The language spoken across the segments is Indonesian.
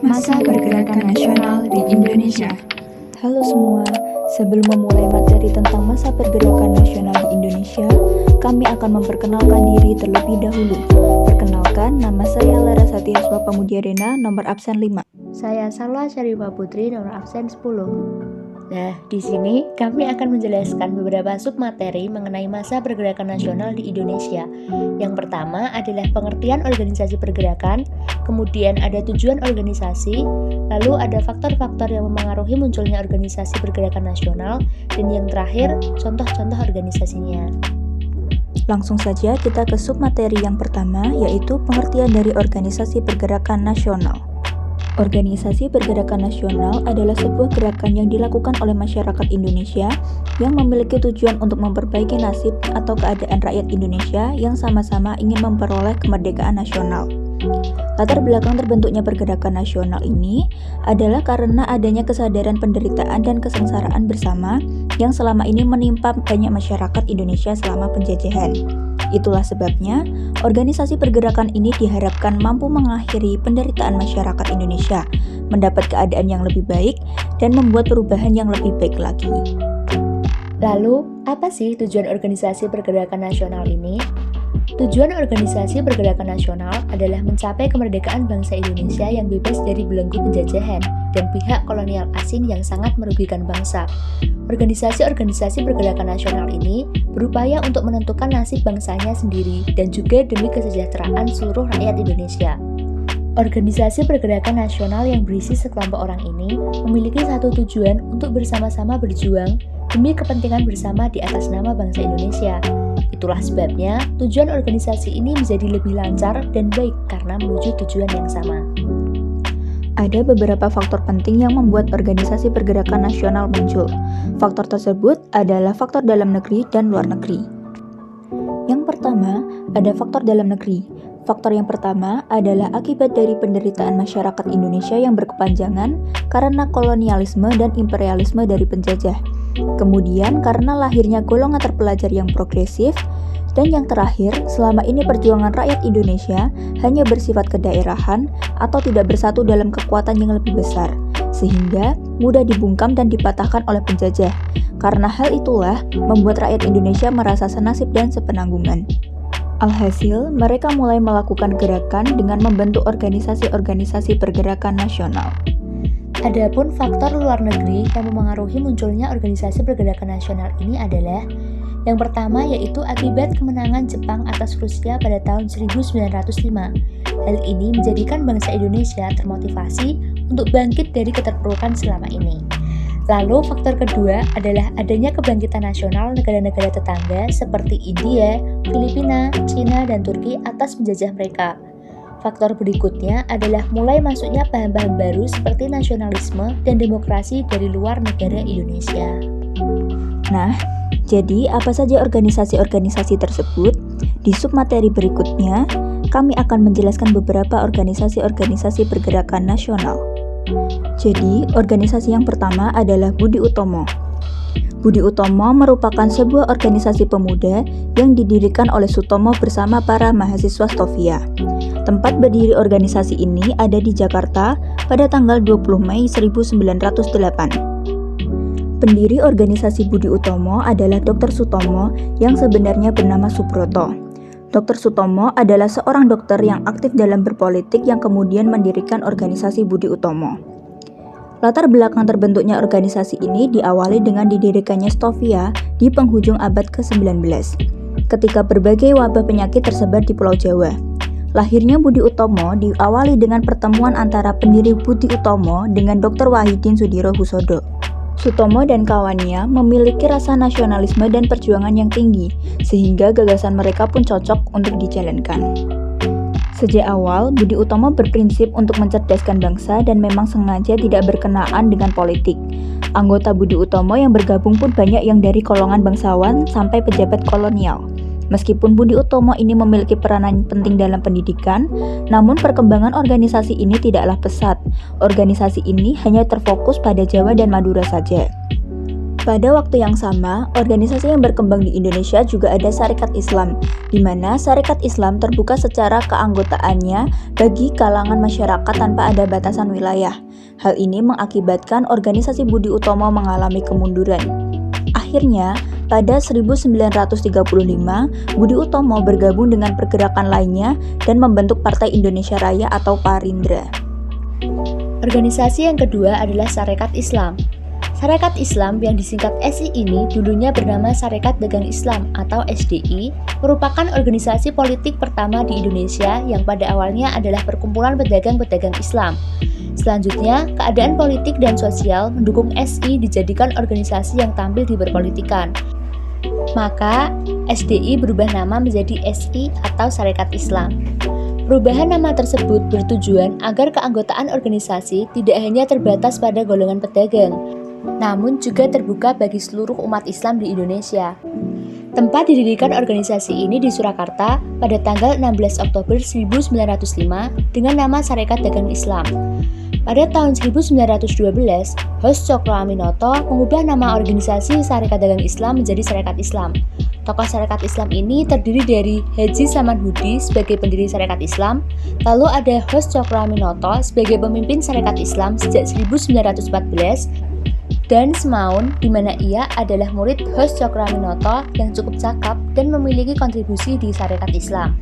Masa Pergerakan Nasional di Indonesia. Halo semua, sebelum memulai materi tentang masa pergerakan nasional di Indonesia, kami akan memperkenalkan diri terlebih dahulu. Perkenalkan, nama saya Larasati Haswa Pamudiarena, nomor absen 5. Saya Salwa Syarifah Putri, nomor absen 10. Nah, di sini kami akan menjelaskan beberapa submateri mengenai masa pergerakan nasional di Indonesia. Yang pertama adalah pengertian organisasi pergerakan, kemudian ada tujuan organisasi, lalu ada faktor-faktor yang memengaruhi munculnya organisasi pergerakan nasional, dan yang terakhir, contoh-contoh organisasinya. Langsung saja kita ke submateri yang pertama, yaitu pengertian dari organisasi pergerakan nasional. Organisasi pergerakan nasional adalah sebuah gerakan yang dilakukan oleh masyarakat Indonesia yang memiliki tujuan untuk memperbaiki nasib atau keadaan rakyat Indonesia yang sama-sama ingin memperoleh kemerdekaan nasional. Latar belakang terbentuknya pergerakan nasional ini adalah karena adanya kesadaran penderitaan dan kesengsaraan bersama yang selama ini menimpa banyak masyarakat Indonesia selama penjajahan. Itulah sebabnya, organisasi pergerakan ini diharapkan mampu mengakhiri penderitaan masyarakat Indonesia, mendapat keadaan yang lebih baik, dan membuat perubahan yang lebih baik lagi. Lalu, apa sih tujuan organisasi pergerakan nasional ini? Tujuan organisasi pergerakan nasional adalah mencapai kemerdekaan bangsa Indonesia yang bebas dari belenggu penjajahan dan pihak kolonial asing yang sangat merugikan bangsa. Organisasi-organisasi pergerakan nasional ini berupaya untuk menentukan nasib bangsanya sendiri dan juga demi kesejahteraan seluruh rakyat Indonesia. Organisasi pergerakan nasional yang berisi sekelompok orang ini memiliki satu tujuan untuk bersama-sama berjuang demi kepentingan bersama di atas nama bangsa Indonesia. Itulah sebabnya tujuan organisasi ini menjadi lebih lancar dan baik karena menuju tujuan yang sama. Ada beberapa faktor penting yang membuat organisasi pergerakan nasional muncul. Faktor tersebut adalah faktor dalam negeri dan luar negeri. Yang pertama, ada faktor dalam negeri. Faktor yang pertama adalah akibat dari penderitaan masyarakat Indonesia yang berkepanjangan karena kolonialisme dan imperialisme dari penjajah. Kemudian karena lahirnya golongan terpelajar yang progresif, dan yang terakhir, selama ini perjuangan rakyat Indonesia hanya bersifat kedaerahan atau tidak bersatu dalam kekuatan yang lebih besar, sehingga mudah dibungkam dan dipatahkan oleh penjajah. Karena hal itulah membuat rakyat Indonesia merasa senasib dan sepenanggungan. Alhasil, mereka mulai melakukan gerakan dengan membentuk organisasi-organisasi pergerakan nasional. Adapun faktor luar negeri yang memengaruhi munculnya organisasi pergerakan nasional ini adalah yang pertama yaitu akibat kemenangan Jepang atas Rusia pada tahun 1905. Hal ini menjadikan bangsa Indonesia termotivasi untuk bangkit dari keterpurukan selama ini. Lalu faktor kedua adalah adanya kebangkitan nasional negara-negara tetangga seperti India, Filipina, Cina, dan Turki atas penjajah mereka. Faktor berikutnya adalah mulai masuknya paham-paham baru seperti nasionalisme dan demokrasi dari luar negara Indonesia. Nah, jadi apa saja organisasi-organisasi tersebut? Di submateri berikutnya, kami akan menjelaskan beberapa organisasi-organisasi pergerakan nasional. Jadi, organisasi yang pertama adalah Budi Utomo. Budi Utomo merupakan sebuah organisasi pemuda yang didirikan oleh Sutomo bersama para mahasiswa Stovia. Tempat berdiri organisasi ini ada di Jakarta pada tanggal 20 Mei 1908. Pendiri organisasi Budi Utomo adalah Dr. Sutomo yang sebenarnya bernama Subroto. Dr. Sutomo adalah seorang dokter yang aktif dalam berpolitik yang kemudian mendirikan organisasi Budi Utomo. Latar belakang terbentuknya organisasi ini diawali dengan didirikannya Stovia di penghujung abad ke-19, ketika berbagai wabah penyakit tersebar di Pulau Jawa. Lahirnya Budi Utomo diawali dengan pertemuan antara pendiri Budi Utomo dengan Dr. Wahidin Sudirohusodo. Sutomo dan kawannya memiliki rasa nasionalisme dan perjuangan yang tinggi, sehingga gagasan mereka pun cocok untuk dijalankan. Sejak awal, Budi Utomo berprinsip untuk mencerdaskan bangsa dan memang sengaja tidak berkenaan dengan politik. Anggota Budi Utomo yang bergabung pun banyak yang dari golongan bangsawan sampai pejabat kolonial. Meskipun Budi Utomo ini memiliki peranan penting dalam pendidikan, namun perkembangan organisasi ini tidaklah pesat. Organisasi ini hanya terfokus pada Jawa dan Madura saja. Pada waktu yang sama, organisasi yang berkembang di Indonesia juga ada Sarekat Islam, di mana Sarekat Islam terbuka secara keanggotaannya bagi kalangan masyarakat tanpa ada batasan wilayah. Hal ini mengakibatkan organisasi Budi Utomo mengalami kemunduran. Akhirnya, pada 1935, Budi Utomo bergabung dengan pergerakan lainnya dan membentuk Partai Indonesia Raya atau Parindra. Organisasi yang kedua adalah Sarekat Islam. Sarekat Islam yang disingkat SI ini dulunya bernama Sarekat Dagang Islam atau SDI, merupakan organisasi politik pertama di Indonesia yang pada awalnya adalah perkumpulan pedagang-pedagang Islam. Selanjutnya, keadaan politik dan sosial mendukung SI dijadikan organisasi yang tampil di berpolitikan. Maka, SDI berubah nama menjadi SI atau Sarekat Islam. Perubahan nama tersebut bertujuan agar keanggotaan organisasi tidak hanya terbatas pada golongan pedagang, namun juga terbuka bagi seluruh umat Islam di Indonesia. Tempat didirikan organisasi ini di Surakarta pada tanggal 16 Oktober 1905 dengan nama Sarekat Dagang Islam. Pada tahun 1912, Hos Cokroaminoto mengubah nama organisasi Sarekat Dagang Islam menjadi Sarekat Islam. Tokoh Sarekat Islam ini terdiri dari Haji Samanhudi sebagai pendiri Sarekat Islam, lalu ada Hos Cokroaminoto sebagai pemimpin Sarekat Islam sejak 1914, dan Semaun, di mana ia adalah murid Hos Cokroaminoto yang cukup cakap dan memiliki kontribusi di Sarekat Islam.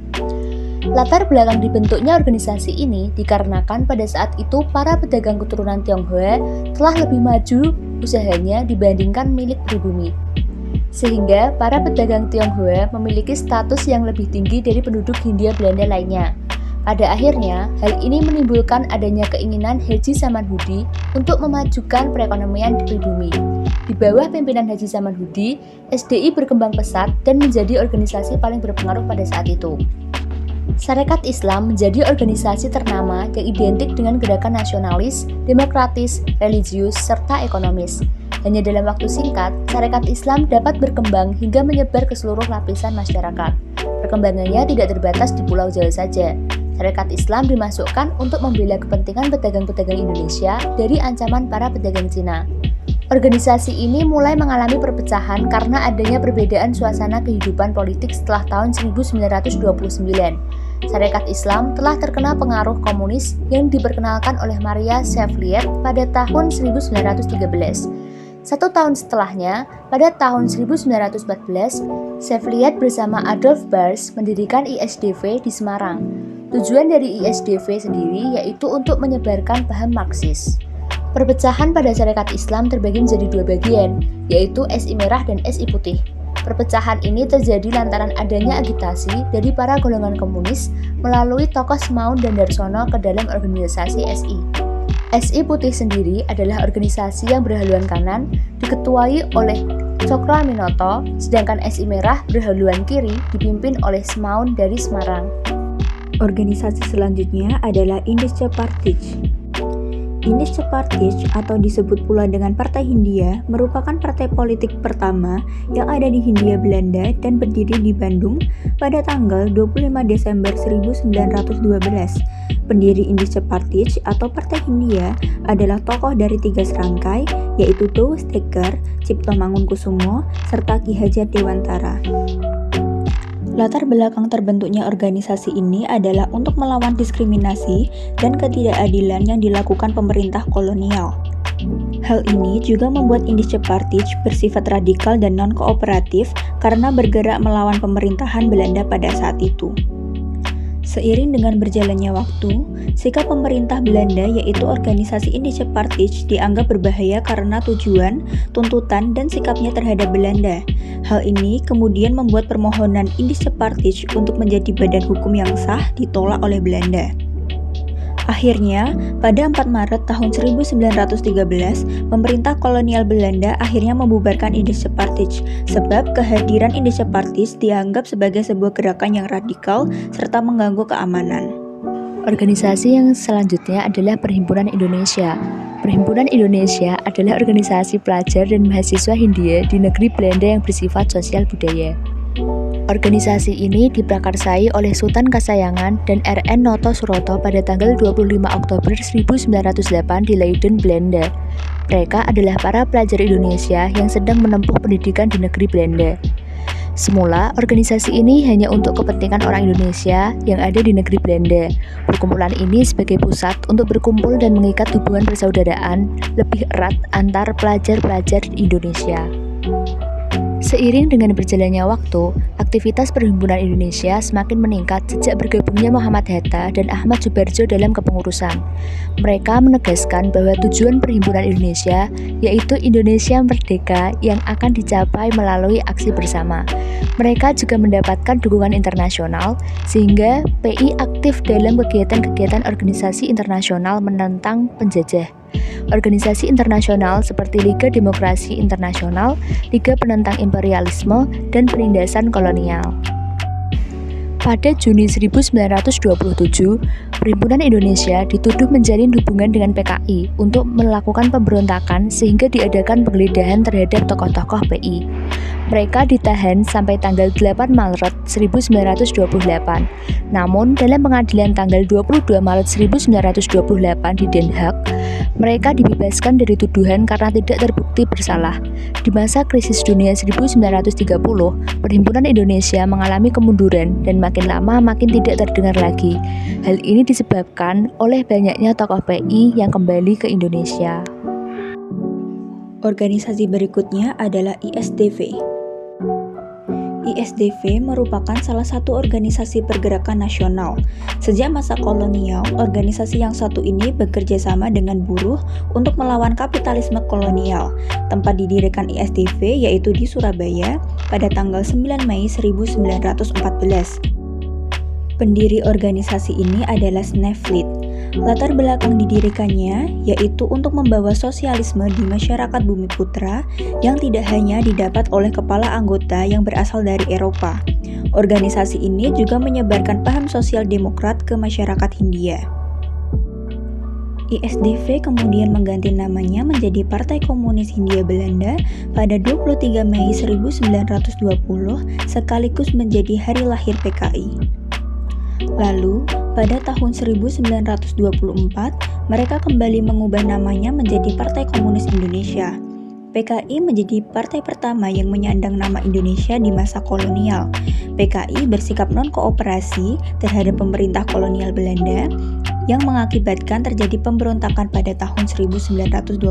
Latar belakang dibentuknya organisasi ini dikarenakan pada saat itu para pedagang keturunan Tionghoa telah lebih maju usahanya dibandingkan milik pribumi. Sehingga para pedagang Tionghoa memiliki status yang lebih tinggi dari penduduk Hindia Belanda lainnya. Pada akhirnya, hal ini menimbulkan adanya keinginan Haji Samanhudi untuk memajukan perekonomian di pribumi. Di bawah pimpinan Haji Samanhudi, SDI berkembang pesat dan menjadi organisasi paling berpengaruh pada saat itu. Sarekat Islam menjadi organisasi ternama yang identik dengan gerakan nasionalis, demokratis, religius, serta ekonomis. Hanya dalam waktu singkat, Sarekat Islam dapat berkembang hingga menyebar ke seluruh lapisan masyarakat. Perkembangannya tidak terbatas di Pulau Jawa saja. Sarekat Islam dimasukkan untuk membela kepentingan pedagang-pedagang Indonesia dari ancaman para pedagang Cina. Organisasi ini mulai mengalami perpecahan karena adanya perbedaan suasana kehidupan politik setelah tahun 1929. Sarekat Islam telah terkena pengaruh komunis yang diperkenalkan oleh Maria Shevliet pada tahun 1913. 1 tahun setelahnya, pada tahun 1914, Shevliet bersama Adolf Bars mendirikan ISDV di Semarang. Tujuan dari ISDV sendiri yaitu untuk menyebarkan paham Marxis. Perpecahan pada Sarekat Islam terbagi menjadi dua bagian, yaitu SI Merah dan SI Putih. Perpecahan ini terjadi lantaran adanya agitasi dari para golongan komunis melalui tokoh Semaun dan Darsono ke dalam organisasi SI. SI Putih sendiri adalah organisasi yang berhaluan kanan, diketuai oleh Cokroaminoto, sedangkan SI Merah berhaluan kiri dipimpin oleh Semaun dari Semarang. Organisasi selanjutnya adalah Indische Partij. Indische Partij atau disebut pula dengan Partai Hindia merupakan partai politik pertama yang ada di Hindia Belanda dan berdiri di Bandung pada tanggal 25 Desember 1912. Pendiri Indische Partij atau Partai Hindia adalah tokoh dari 3 serangkai, yaitu Douwe Steger, Cipto Mangunkusumo, serta Ki Hajar Dewantara. Latar belakang terbentuknya organisasi ini adalah untuk melawan diskriminasi dan ketidakadilan yang dilakukan pemerintah kolonial. Hal ini juga membuat Indische Partij bersifat radikal dan non-kooperatif karena bergerak melawan pemerintahan Belanda pada saat itu. Seiring dengan berjalannya waktu, sikap pemerintah Belanda yaitu organisasi Indische Partij dianggap berbahaya karena tujuan, tuntutan, dan sikapnya terhadap Belanda. Hal ini kemudian membuat permohonan Indische Partij untuk menjadi badan hukum yang sah ditolak oleh Belanda. Akhirnya, pada 4 Maret tahun 1913, pemerintah kolonial Belanda akhirnya membubarkan Indische Partij sebab kehadiran Indische Partij dianggap sebagai sebuah gerakan yang radikal serta mengganggu keamanan. Organisasi yang selanjutnya adalah Perhimpunan Indonesia. Perhimpunan Indonesia adalah organisasi pelajar dan mahasiswa Hindia di negeri Belanda yang bersifat sosial budaya. Organisasi ini diprakarsai oleh Sultan Kasayangan dan R.N. Noto Suroto pada tanggal 25 Oktober 1908 di Leiden, Belanda. Mereka adalah para pelajar Indonesia yang sedang menempuh pendidikan di negeri Belanda. Semula, organisasi ini hanya untuk kepentingan orang Indonesia yang ada di negeri Belanda. Perkumpulan ini sebagai pusat untuk berkumpul dan mengikat hubungan persaudaraan lebih erat antar pelajar-pelajar Indonesia. Seiring dengan berjalannya waktu, aktivitas Perhimpunan Indonesia semakin meningkat sejak bergabungnya Muhammad Hatta dan Ahmad Subarjo dalam kepengurusan. Mereka menegaskan bahwa tujuan Perhimpunan Indonesia yaitu Indonesia merdeka yang akan dicapai melalui aksi bersama. Mereka juga mendapatkan dukungan internasional sehingga PI aktif dalam kegiatan-kegiatan organisasi internasional menentang penjajah. Organisasi internasional seperti Liga Demokrasi Internasional, Liga Penentang Imperialisme, dan Penindasan Kolonial. Pada Juni 1927, Perhimpunan Indonesia dituduh menjalin hubungan dengan PKI untuk melakukan pemberontakan sehingga diadakan penggeledahan terhadap tokoh-tokoh PI. Mereka ditahan sampai tanggal 8 Maret 1928. Namun, dalam pengadilan tanggal 22 Maret 1928 di Den Haag, mereka dibebaskan dari tuduhan karena tidak terbukti bersalah. Di masa krisis dunia 1930, Perhimpunan Indonesia mengalami kemunduran dan makin lama makin tidak terdengar lagi. Hal ini disebabkan oleh banyaknya tokoh PI yang kembali ke Indonesia. Organisasi berikutnya adalah ISDV. ISDV merupakan salah satu organisasi pergerakan nasional. Sejak masa kolonial, organisasi yang satu ini bekerja sama dengan buruh untuk melawan kapitalisme kolonial. Tempat didirikan ISDV yaitu di Surabaya pada tanggal 9 Mei 1914. Pendiri organisasi ini adalah Sneflit. Latar belakang didirikannya yaitu untuk membawa sosialisme di masyarakat Bumi Putra yang tidak hanya didapat oleh kepala anggota yang berasal dari Eropa. Organisasi ini juga menyebarkan paham sosial demokrat ke masyarakat Hindia. ISDV kemudian mengganti namanya menjadi Partai Komunis Hindia Belanda pada 23 Mei 1920 sekaligus menjadi hari lahir PKI. Lalu, pada tahun 1924, mereka kembali mengubah namanya menjadi Partai Komunis Indonesia. PKI menjadi partai pertama yang menyandang nama Indonesia di masa kolonial. PKI bersikap non-kooperasi terhadap pemerintah kolonial Belanda yang mengakibatkan terjadi pemberontakan pada tahun 1926.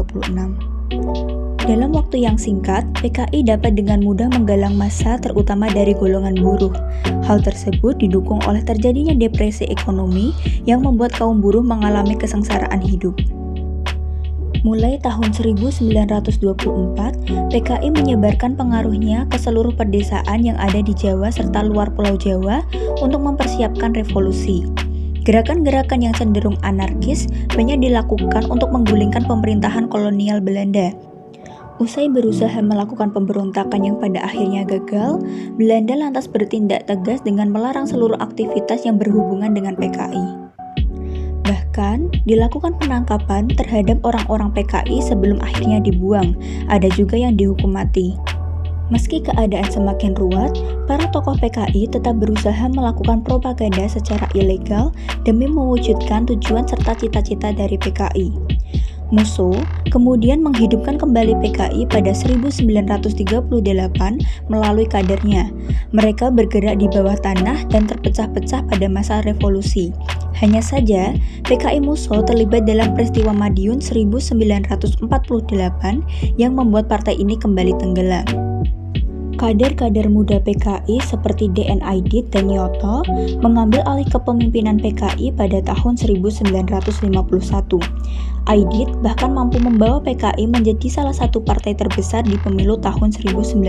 Dalam waktu yang singkat, PKI dapat dengan mudah menggalang massa terutama dari golongan buruh. Hal tersebut didukung oleh terjadinya depresi ekonomi yang membuat kaum buruh mengalami kesengsaraan hidup. Mulai tahun 1924, PKI menyebarkan pengaruhnya ke seluruh pedesaan yang ada di Jawa serta luar Pulau Jawa untuk mempersiapkan revolusi. Gerakan-gerakan yang cenderung anarkis banyak dilakukan untuk menggulingkan pemerintahan kolonial Belanda. Usai berusaha melakukan pemberontakan yang pada akhirnya gagal, Belanda lantas bertindak tegas dengan melarang seluruh aktivitas yang berhubungan dengan PKI. Bahkan, dilakukan penangkapan terhadap orang-orang PKI sebelum akhirnya dibuang. Ada juga yang dihukum mati. Meski keadaan semakin ruwet, para tokoh PKI tetap berusaha melakukan propaganda secara ilegal demi mewujudkan tujuan serta cita-cita dari PKI. Musso kemudian menghidupkan kembali PKI pada 1938 melalui kadernya. Mereka bergerak di bawah tanah dan terpecah-pecah pada masa revolusi. Hanya saja, PKI Musso terlibat dalam peristiwa Madiun 1948 yang membuat partai ini kembali tenggelam. Kader-kader muda PKI seperti D.N. Aidit dan Nyoto mengambil alih kepemimpinan PKI pada tahun 1951. Aidit bahkan mampu membawa PKI menjadi salah satu partai terbesar di pemilu tahun 1955.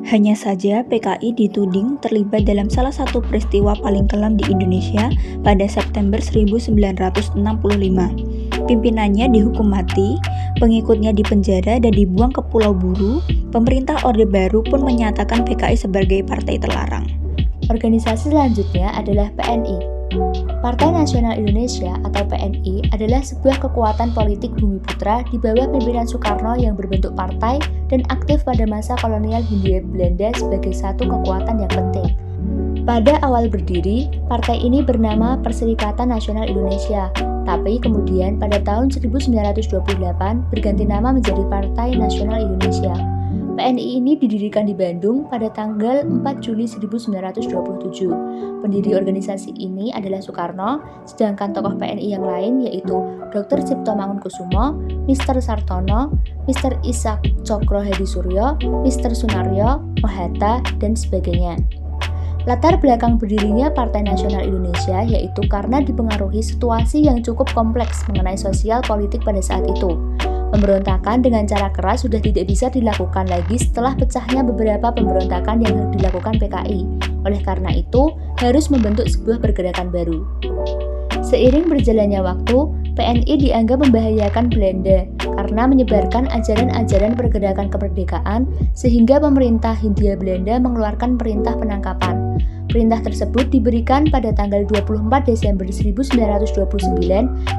Hanya saja PKI dituding terlibat dalam salah satu peristiwa paling kelam di Indonesia pada September 1965. Pimpinannya dihukum mati, pengikutnya dipenjara dan dibuang ke Pulau Buru. Pemerintah Orde Baru pun menyatakan PKI sebagai partai terlarang. Organisasi selanjutnya adalah PNI. Partai Nasional Indonesia atau PNI adalah sebuah kekuatan politik Bumiputra di bawah pimpinan Soekarno yang berbentuk partai dan aktif pada masa kolonial Hindia Belanda sebagai satu kekuatan yang penting. Pada awal berdiri, partai ini bernama Perserikatan Nasional Indonesia, tapi kemudian pada tahun 1928 berganti nama menjadi Partai Nasional Indonesia. PNI ini didirikan di Bandung pada tanggal 4 Juli 1927. Pendiri organisasi ini adalah Soekarno, sedangkan tokoh PNI yang lain yaitu Dr. Cipto Mangunkusumo, Mr. Sartono, Mr. Ishak Cokro Hadisuryo, Mr. Sunaryo, Mohatta, dan sebagainya. Latar belakang berdirinya Partai Nasional Indonesia yaitu karena dipengaruhi situasi yang cukup kompleks mengenai sosial politik pada saat itu. Pemberontakan dengan cara keras sudah tidak bisa dilakukan lagi setelah pecahnya beberapa pemberontakan yang dilakukan PKI. Oleh karena itu, harus membentuk sebuah pergerakan baru. Seiring berjalannya waktu, PNI dianggap membahayakan Belanda karena menyebarkan ajaran-ajaran pergerakan kemerdekaan sehingga pemerintah Hindia Belanda mengeluarkan perintah penangkapan. Perintah tersebut diberikan pada tanggal 24 Desember 1929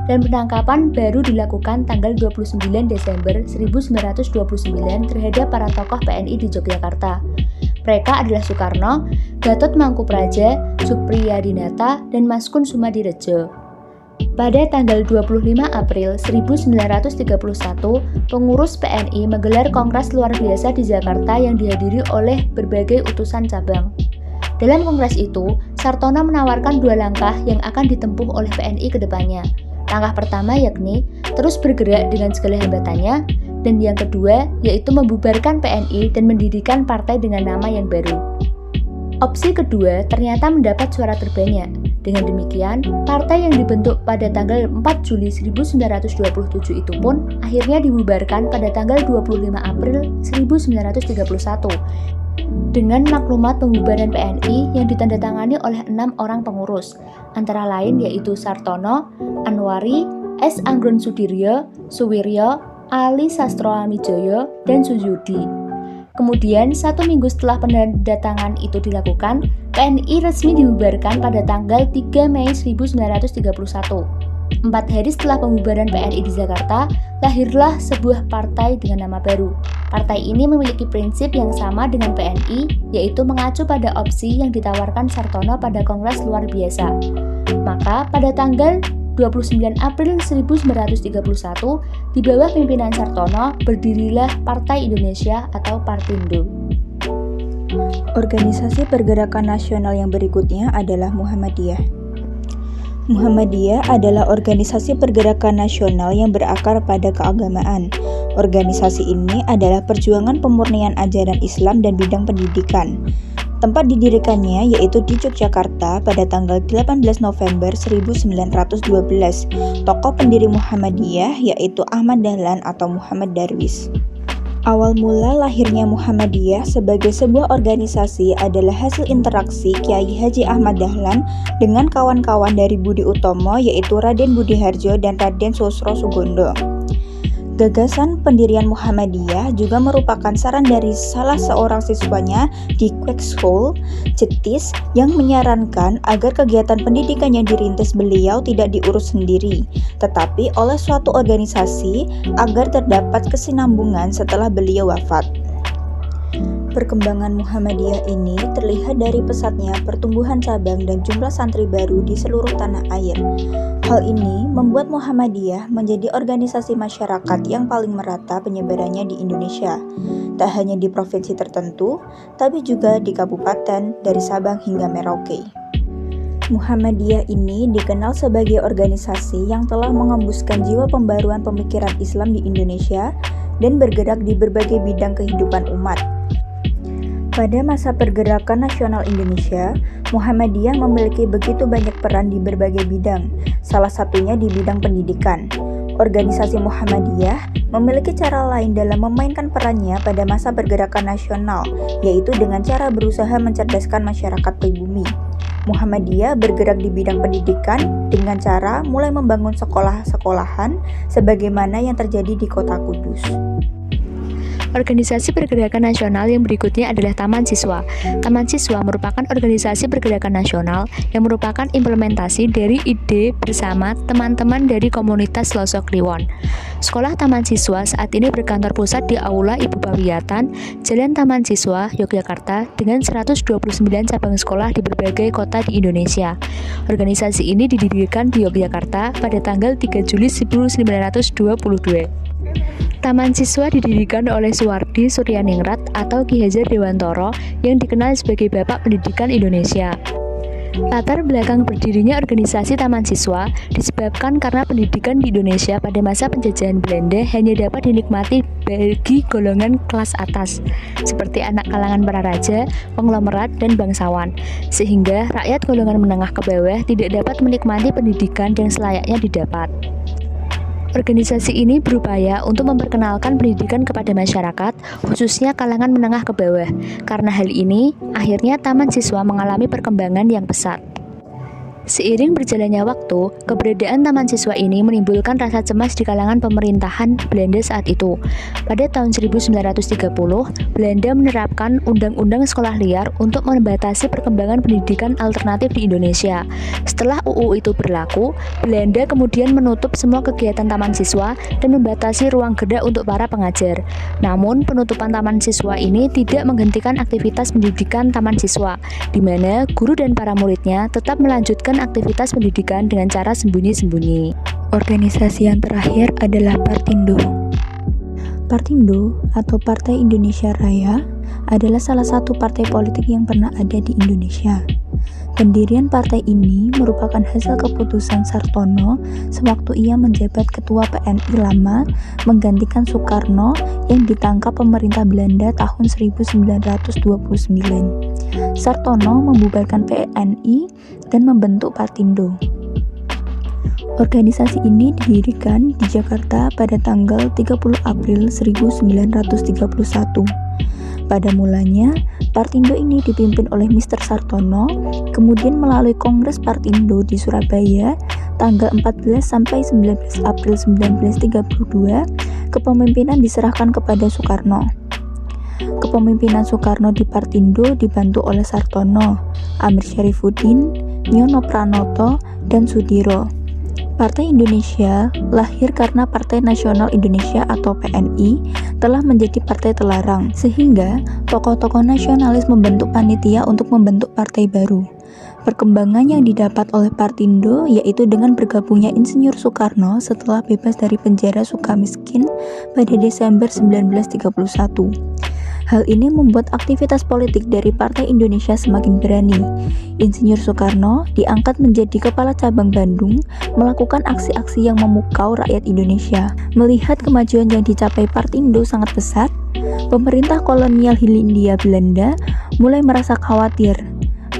dan penangkapan baru dilakukan tanggal 29 Desember 1929 terhadap para tokoh PNI di Yogyakarta. Mereka adalah Soekarno, Gatot Mangkupraja, Supriyadinata, dan Maskun Sumadirejo. Pada tanggal 25 April 1931, pengurus PNI menggelar kongres luar biasa di Jakarta yang dihadiri oleh berbagai utusan cabang. Dalam kongres itu, Sartono menawarkan dua langkah yang akan ditempuh oleh PNI ke depannya. Langkah pertama yakni terus bergerak dengan segala hambatannya, dan yang kedua yaitu membubarkan PNI dan mendirikan partai dengan nama yang baru. Opsi kedua ternyata mendapat suara terbanyak. Dengan demikian, partai yang dibentuk pada tanggal 4 Juli 1927 itu pun akhirnya dibubarkan pada tanggal 25 April 1931 dengan maklumat pembubaran PNI yang ditandatangani oleh 6 orang pengurus, antara lain yaitu Sartono, Anwari, S. Anggun Sudiryo, Suwiryo, Ali Sastroamijoyo, dan Suyudi. Kemudian, 1 minggu setelah penandatangan itu dilakukan, PNI resmi dibubarkan pada tanggal 3 Mei 1931. 4 hari setelah pembubaran PNI di Jakarta, lahirlah sebuah partai dengan nama baru. Partai ini memiliki prinsip yang sama dengan PNI, yaitu mengacu pada opsi yang ditawarkan Sartono pada Kongres Luar Biasa. Maka, pada tanggal 29 April 1931, di bawah pimpinan Sartono, berdirilah Partai Indonesia atau Partindo. Organisasi pergerakan nasional yang berikutnya adalah Muhammadiyah. Muhammadiyah adalah organisasi pergerakan nasional yang berakar pada keagamaan. Organisasi ini adalah perjuangan pemurnian ajaran Islam dan bidang pendidikan. Tempat didirikannya yaitu di Yogyakarta pada tanggal 18 November 1912. Tokoh pendiri Muhammadiyah yaitu Ahmad Dahlan atau Muhammad Darwis. Awal mula lahirnya Muhammadiyah sebagai sebuah organisasi adalah hasil interaksi Kiai Haji Ahmad Dahlan dengan kawan-kawan dari Budi Utomo yaitu Raden Budiharjo dan Raden Susro Sugondo. Gagasan pendirian Muhammadiyah juga merupakan saran dari salah seorang siswanya di Quake School, Cetis, yang menyarankan agar kegiatan pendidikan yang dirintis beliau tidak diurus sendiri, tetapi oleh suatu organisasi agar terdapat kesinambungan setelah beliau wafat. Perkembangan Muhammadiyah ini terlihat dari pesatnya pertumbuhan cabang dan jumlah santri baru di seluruh tanah air. Hal ini membuat Muhammadiyah menjadi organisasi masyarakat yang paling merata penyebarannya di Indonesia, tak hanya di provinsi tertentu, tapi juga di kabupaten dari Sabang hingga Merauke. Muhammadiyah ini dikenal sebagai organisasi yang telah mengembuskan jiwa pembaruan pemikiran Islam di Indonesia dan bergerak di berbagai bidang kehidupan umat. Pada masa pergerakan nasional Indonesia, Muhammadiyah memiliki begitu banyak peran di berbagai bidang, salah satunya di bidang pendidikan. Organisasi Muhammadiyah memiliki cara lain dalam memainkan perannya pada masa pergerakan nasional, yaitu dengan cara berusaha mencerdaskan masyarakat pribumi. Muhammadiyah bergerak di bidang pendidikan dengan cara mulai membangun sekolah-sekolahan sebagaimana yang terjadi di kota Kudus. Organisasi pergerakan nasional yang berikutnya adalah Taman Siswa. Taman Siswa merupakan organisasi pergerakan nasional yang merupakan implementasi dari ide bersama teman-teman dari komunitas Losok Kliwon. Sekolah Taman Siswa saat ini berkantor pusat di Aula Ibu Pawiyatan, Jalan Taman Siswa, Yogyakarta, dengan 129 cabang sekolah di berbagai kota di Indonesia. Organisasi ini didirikan di Yogyakarta pada tanggal 3 Juli 1922. Taman Siswa didirikan oleh Suwardi Suryaningrat atau Ki Hajar Dewantoro yang dikenal sebagai Bapak Pendidikan Indonesia. Latar belakang berdirinya organisasi Taman Siswa disebabkan karena pendidikan di Indonesia pada masa penjajahan Belanda hanya dapat dinikmati bagi golongan kelas atas, seperti anak kalangan para raja, konglomerat, dan bangsawan, sehingga rakyat golongan menengah ke bawah tidak dapat menikmati pendidikan yang selayaknya didapat. Organisasi ini berupaya untuk memperkenalkan pendidikan kepada masyarakat, khususnya kalangan menengah ke bawah. Karena hal ini, akhirnya Taman Siswa mengalami perkembangan yang pesat. Seiring berjalannya waktu, keberadaan Taman Siswa ini menimbulkan rasa cemas di kalangan pemerintahan Belanda saat itu. Pada tahun 1930, Belanda menerapkan Undang-Undang Sekolah Liar untuk membatasi perkembangan pendidikan alternatif di Indonesia. Setelah UU itu berlaku, Belanda kemudian menutup semua kegiatan Taman Siswa dan membatasi ruang gerak untuk para pengajar. Namun, penutupan Taman Siswa ini tidak menghentikan aktivitas pendidikan Taman Siswa, di mana guru dan para muridnya tetap melanjutkan aktivitas pendidikan dengan cara sembunyi-sembunyi. Organisasi yang terakhir adalah Partindo. Partindo atau Partai Indonesia Raya adalah salah satu partai politik yang pernah ada di Indonesia. Pendirian partai ini merupakan hasil keputusan Sartono sewaktu ia menjabat Ketua PNI lama menggantikan Soekarno yang ditangkap pemerintah Belanda tahun 1929. Sartono membubarkan PNI dan membentuk Partindo. Organisasi ini didirikan di Jakarta pada tanggal 30 April 1931. Pada mulanya, Partindo ini dipimpin oleh Mr. Sartono, kemudian melalui Kongres Partindo di Surabaya tanggal 14 sampai 19 April 1932, kepemimpinan diserahkan kepada Soekarno. Kepemimpinan Soekarno di Partindo dibantu oleh Sartono, Amir Syarifuddin, Nyono Pranoto, dan Sudiro. Partai Indonesia lahir karena Partai Nasional Indonesia atau PNI telah menjadi partai terlarang, sehingga tokoh-tokoh nasionalis membentuk panitia untuk membentuk partai baru. Perkembangan yang didapat oleh Partindo yaitu dengan bergabungnya Insinyur Soekarno setelah bebas dari penjara Sukamiskin pada Desember 1931. Hal ini membuat aktivitas politik dari Partai Indonesia semakin berani. Insinyur Soekarno diangkat menjadi Kepala Cabang Bandung, melakukan aksi-aksi yang memukau rakyat Indonesia. Melihat kemajuan yang dicapai Partindo sangat pesat, pemerintah kolonial Hindia Belanda mulai merasa khawatir.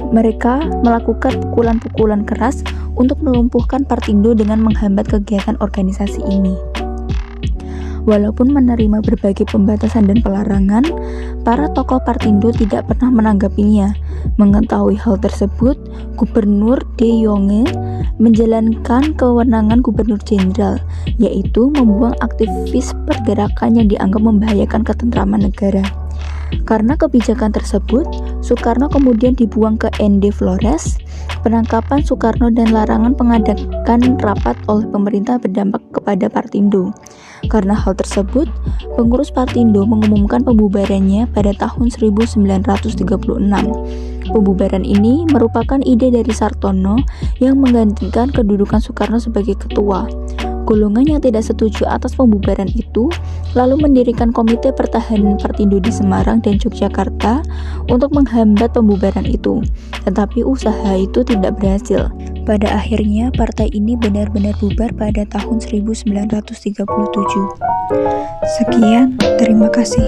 Mereka melakukan pukulan-pukulan keras untuk melumpuhkan Partindo dengan menghambat kegiatan organisasi ini. Walaupun menerima berbagai pembatasan dan pelarangan, para tokoh Partindo tidak pernah menanggapinya. Mengetahui hal tersebut, Gubernur De Jonge menjalankan kewenangan Gubernur Jenderal, yaitu membuang aktivis pergerakan yang dianggap membahayakan ketentraman negara. Karena kebijakan tersebut, Soekarno kemudian dibuang ke ND Flores. Penangkapan Soekarno dan larangan pengadakan rapat oleh pemerintah berdampak kepada Partindo. Karena hal tersebut, pengurus Partindo mengumumkan pembubarannya pada tahun 1936. Pembubaran ini merupakan ide dari Sartono yang menggantikan kedudukan Soekarno sebagai ketua. Golongan yang tidak setuju atas pembubaran itu lalu mendirikan Komite Pertahanan Partindo di Semarang dan Yogyakarta untuk menghambat pembubaran itu. Tetapi usaha itu tidak berhasil. Pada akhirnya partai ini benar-benar bubar pada tahun 1937. Sekian, terima kasih.